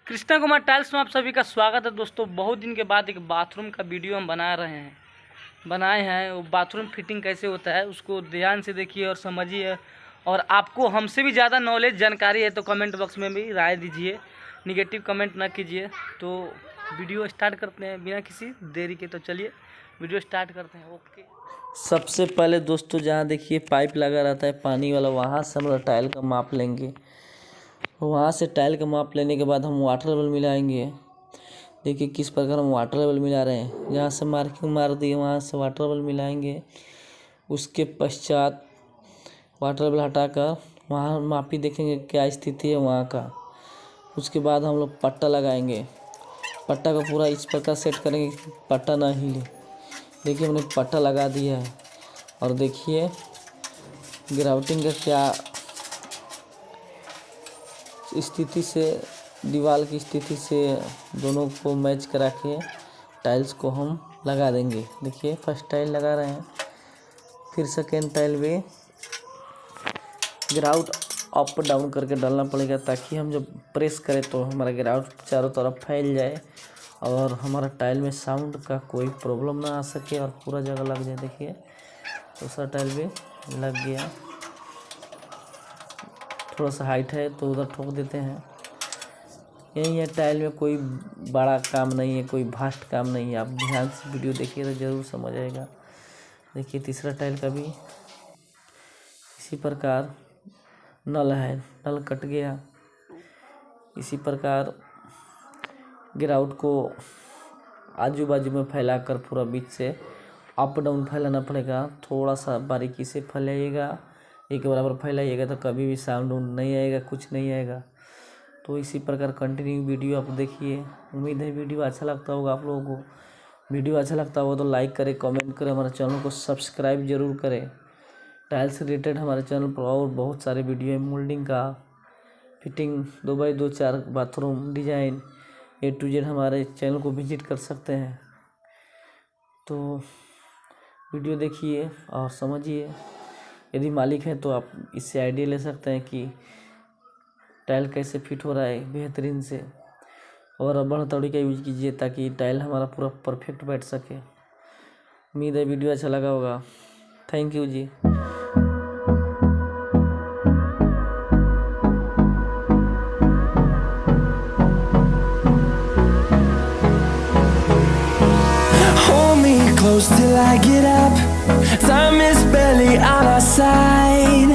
Krishna Kumar tiles में आप सभी का स्वागत है दोस्तों। बहुत दिन के बाद एक बाथरूम का वीडियो हम बनाए हैं। वो बाथरूम फिटिंग कैसे होता है उसको ध्यान से देखिए और समझिए। और आपको हमसे भी ज़्यादा नॉलेज जानकारी है तो कमेंट बॉक्स में भी राय दीजिए, निगेटिव कमेंट ना कीजिए। तो वीडियो स्टार्ट करते हैं बिना किसी देरी के। तो चलिए वीडियो स्टार्ट करते हैं। ओके, सबसे पहले दोस्तों जहाँ देखिए पाइप लगा रहता है पानी वाला, वहाँ से हम टाइल का माप लेंगे। वहाँ से टाइल का माप लेने के बाद हम वाटर लेवल मिलाएंगे। देखिए किस प्रकार हम वाटर लेवल मिला रहे हैं। जहाँ से मार्किंग मार दिए वहाँ से वाटर लेवल मिलाएंगे। उसके पश्चात वाटर लेवल हटाकर वहाँ मापी देखेंगे क्या स्थिति है वहाँ का। उसके बाद हम लोग पट्टा लगाएंगे। पट्टा का पूरा इस प्रकार सेट करेंगे कि पट्टा ना हिले। देखिए हमने पट्टा लगा दिया है। और देखिए ग्राउटिंग का क्या स्थिति से, दीवार की स्थिति से दोनों को मैच करा के टाइल्स को हम लगा देंगे। देखिए फर्स्ट टाइल लगा रहे हैं, फिर सेकेंड टाइल भी ग्राउट अप डाउन करके डालना पड़ेगा ताकि हम जब प्रेस करें तो हमारा ग्राउट चारों तरफ फैल जाए और हमारा टाइल में साउंड का कोई प्रॉब्लम ना आ सके और पूरा जगह लग जाए। देखिए दूसरा टाइल भी लग गया। थोड़ा सा हाइट है तो उधर ठोक देते हैं। यही है, टाइल में कोई बड़ा काम नहीं है, कोई भास्ट काम नहीं है। आप ध्यान से वीडियो देखिए तो ज़रूर समझ आएगा। देखिए तीसरा टाइल का भी इसी प्रकार नल है, नल कट गया। इसी प्रकार ग्राउट को आजू बाजू में फैलाकर पूरा बीच से अप डाउन फैलाना पड़ेगा। थोड़ा सा बारीकी से फैलाइएगा, एक बराबर फैलाइएगा तो कभी भी साउंड नहीं आएगा, कुछ नहीं आएगा। तो इसी प्रकार कंटिन्यू वीडियो आप देखिए। उम्मीद है वीडियो अच्छा लगता होगा आप लोगों को। वीडियो अच्छा लगता होगा तो लाइक करें, कमेंट करें, हमारे चैनल को सब्सक्राइब जरूर करें। टाइल्स से रिलेटेड हमारे चैनल पर और बहुत सारे वीडियो है। मोल्डिंग का, fitting 2x2 4 bathroom design A to Z हमारे चैनल को विजिट कर सकते हैं। तो वीडियो देखिए और समझिए। यदि मालिक हैं तो आप इससे आइडिया ले सकते हैं कि टाइल कैसे फिट हो रहा है बेहतरीन से। और रबड़ हथौड़ी का यूज कीजिए ताकि टाइल हमारा पूरा परफेक्ट बैठ सके। उम्मीद है वीडियो अच्छा लगा होगा। Thank you ji. Close till I get up. Time is barely on our side.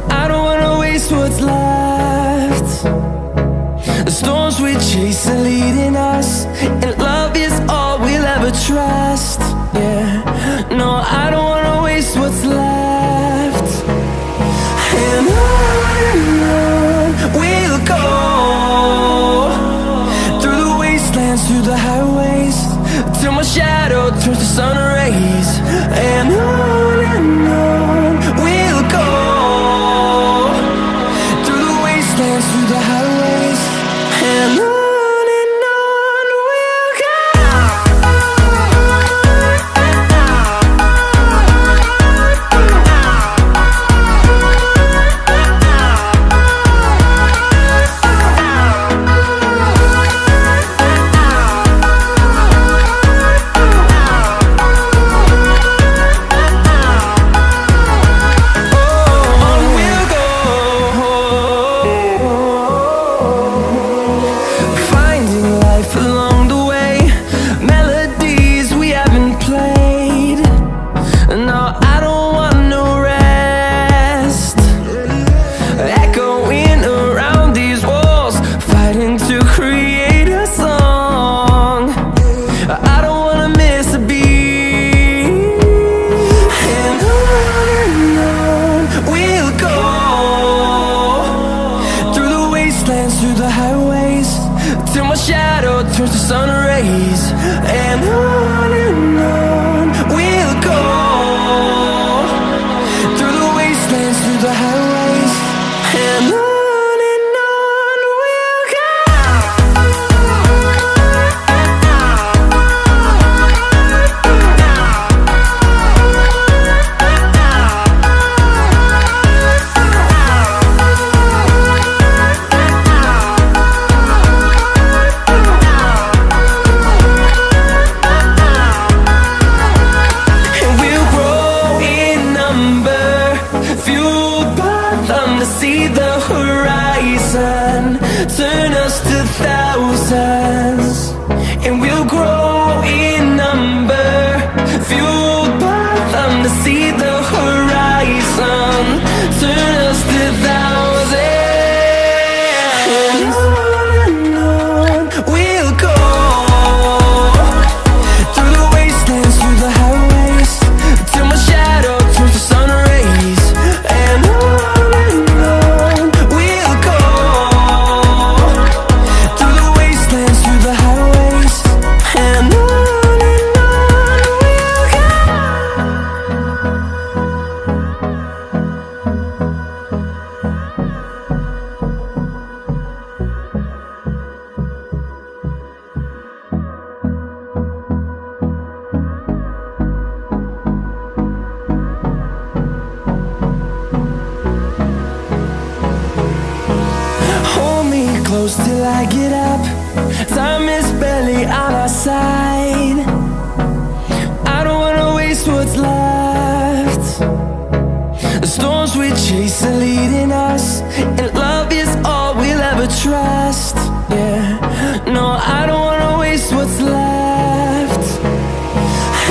I don't wanna waste what's left. The storms we chase are leading us, and love is all we'll ever trust. Yeah, no, I don't wanna waste what's left. And on we'll go, through the wastelands, through the highways, till my shadow turns to sun rays. And on we'll go, through the wastelands, through the highways. And on we'll go. Through the highways, till my shadow turns to sun rays. And on we'll go, through the wastelands, through the highways. And on we'll go. turn us to thousands, and we'll grow in number, fueled by them to see the horizon, turn us to thousands, and on we'll go, through the wastelands, through the highways, till my shadow turns to sun rays, and on we'll go, through the wastelands, through the highways, and on we'll go. Hold me close till I get up. Time is barely on our side. I don't wanna waste what's left. The storms we chase are leading us, and love is all we'll ever trust. Yeah, no, I don't wanna waste what's left.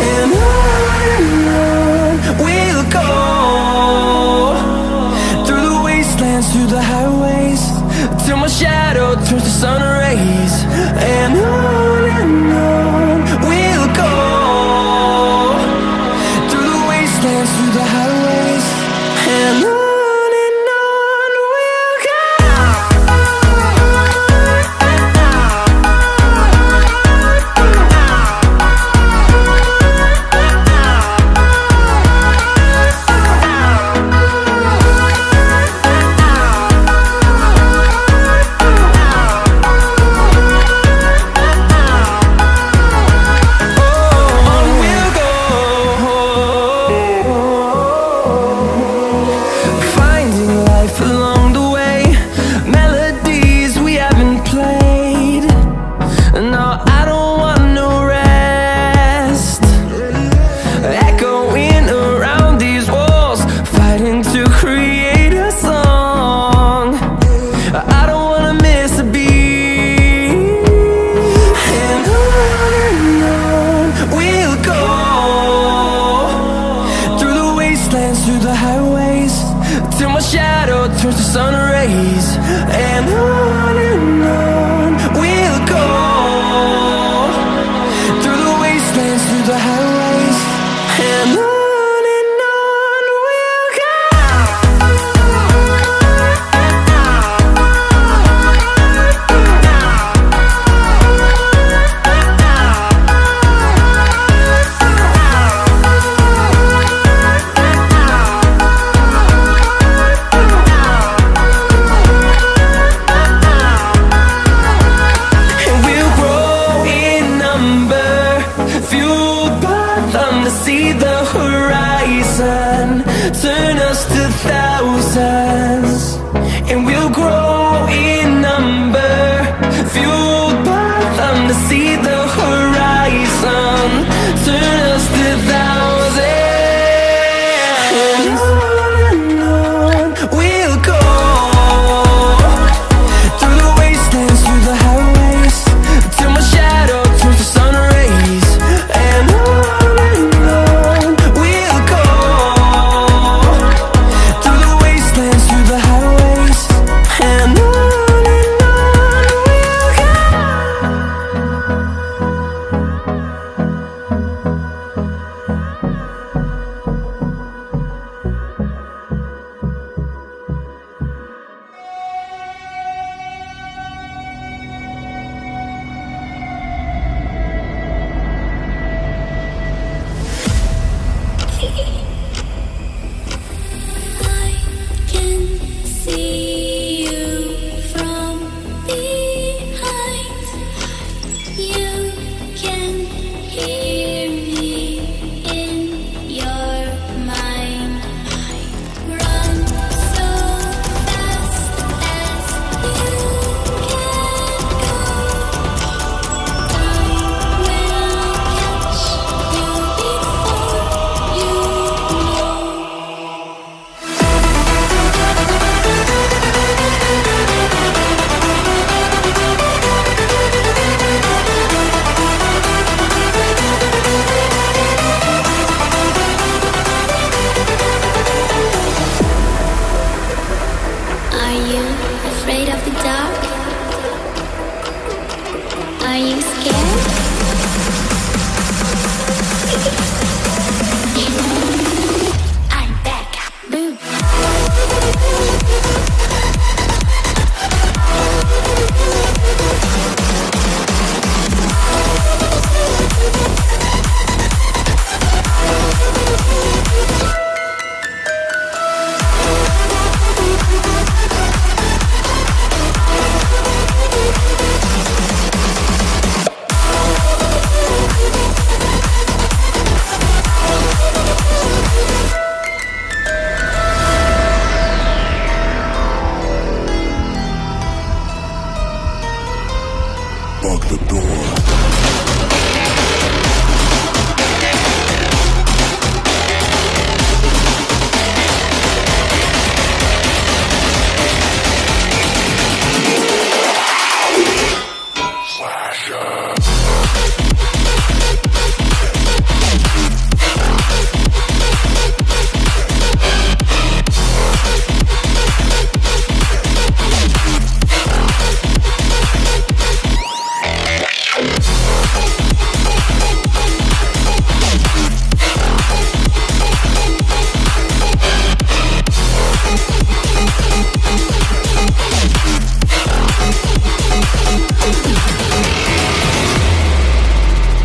And on we'll go, through the wastelands, through the highways, till my shadow turns to sun rays, and on we'll go, through the wastelands, through the highways, and on we'll go. Are you scared? I'm back. Boom. Lock the door.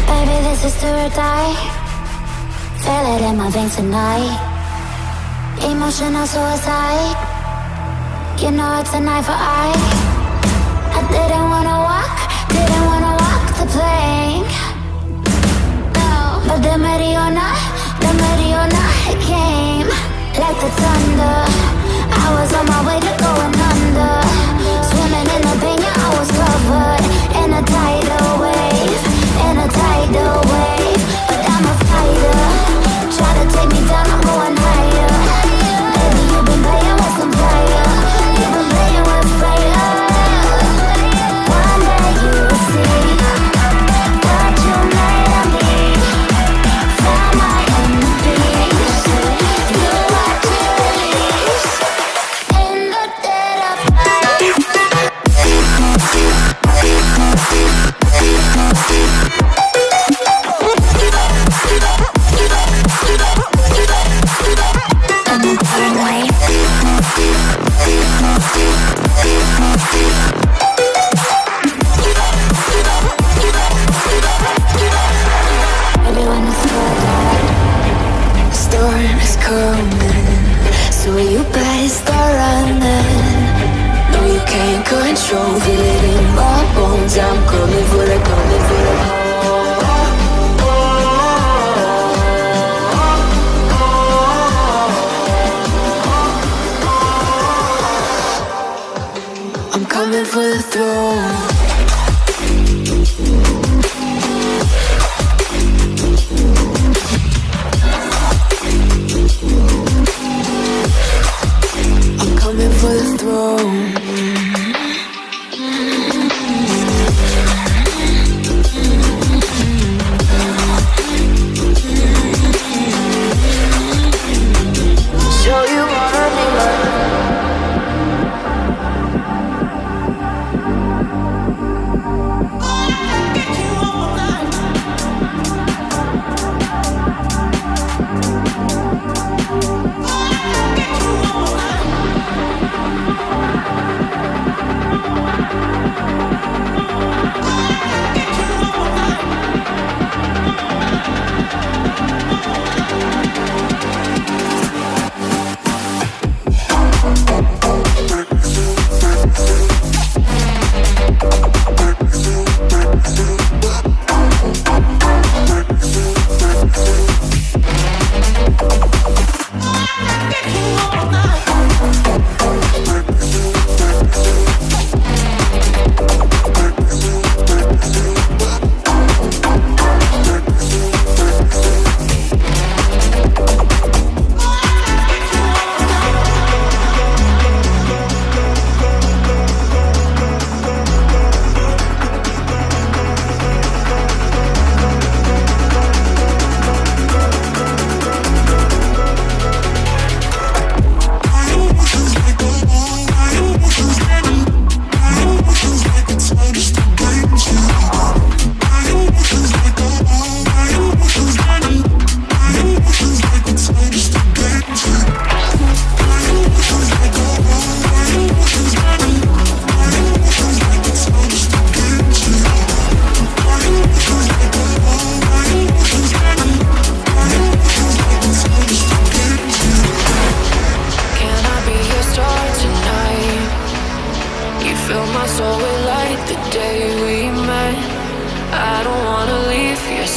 Baby, this is do or die. Feel it in my veins tonight. Emotional suicide. You know it's an eye for eye. I didn't wanna walk the plank. No, but the Mariona, it came like the thunder. I was on my way to going under. Swimming in the pain, yeah, I was covered in a tidal wave, But I'm a fighter. Try to take me down, I'm going higher. Baby, you've been playing with some fire. You've been playing with fire.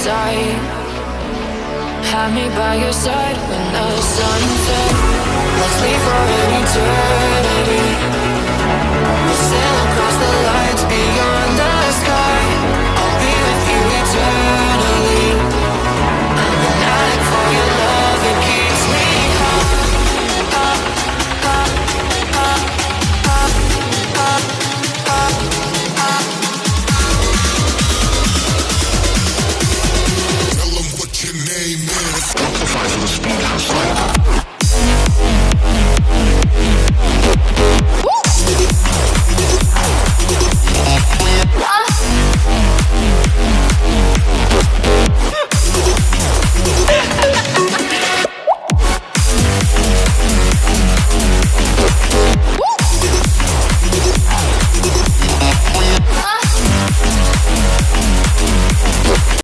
side. Have me by your side when the sun sets. Let's leave for an eternity. We'll sail across the lights.